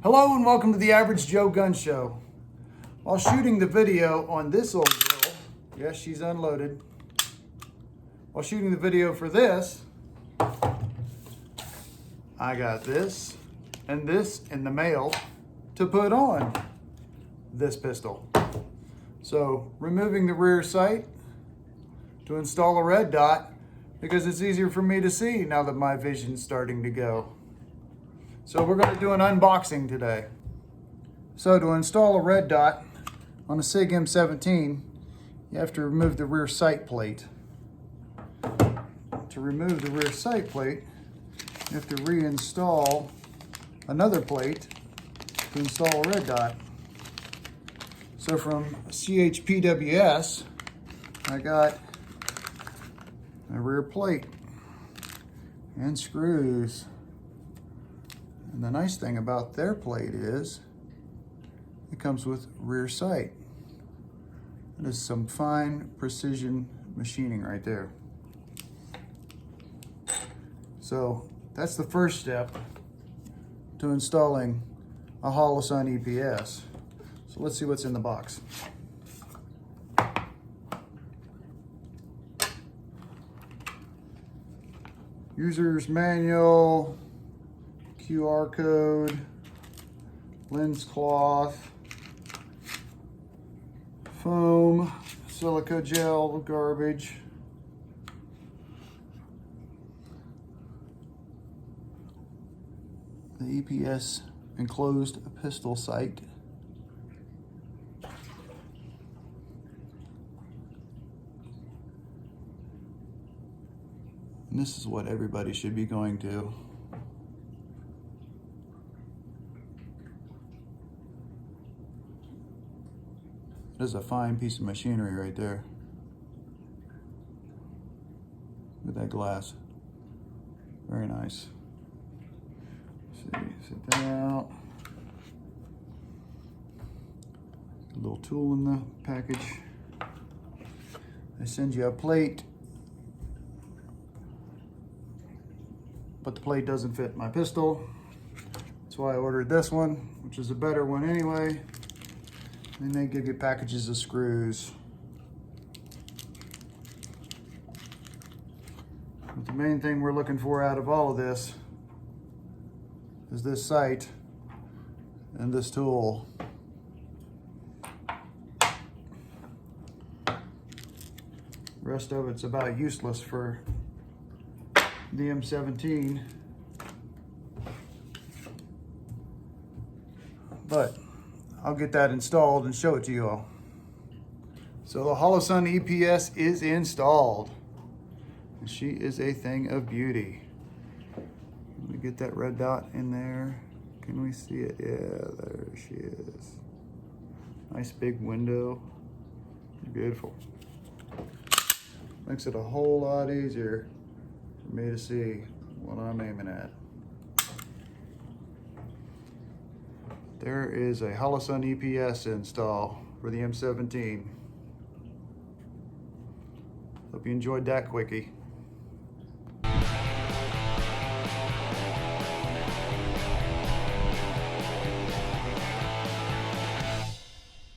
Hello and welcome to the Average Joe Gun Show. While shooting the video on this old girl, yes, she's unloaded. While shooting the video for this, I got this and this in the mail to put on this pistol. So, removing the rear sight to install a red dot because it's easier for me to see now that my vision's starting to go. So we're going to do an unboxing today. So to install a red dot on a SIG M17, you have to remove the rear sight plate. To remove the rear sight plate, you have to reinstall another plate to install a red dot. So from CHPWS, I got a rear plate and screws. And the nice thing about their plate is it comes with rear sight. That is some fine precision machining right there. So that's the first step to installing a Holosun EPS. So let's see what's in the box. User's manual, QR code, lens cloth, foam, silica gel, garbage, the EPS enclosed pistol sight, and this is what everybody should be going to. This is a fine piece of machinery right there. Look at that glass. Very nice. Let's see, sit that out. A little tool in the package. They send you a plate, but the plate doesn't fit my pistol. That's why I ordered this one, which is a better one anyway. Then they give you packages of screws. But the main thing we're looking for out of all of this is this sight and this tool. The rest of it's about useless for the M17. But I'll get that installed and show it to you all. So the Holosun EPS is installed. And she is a thing of beauty. Let me get that red dot in there. Can we see it? Yeah, there she is. Nice big window. Beautiful. Makes it a whole lot easier for me to see what I'm aiming at. There is a Holosun EPS install for the M17. Hope you enjoyed that quickie.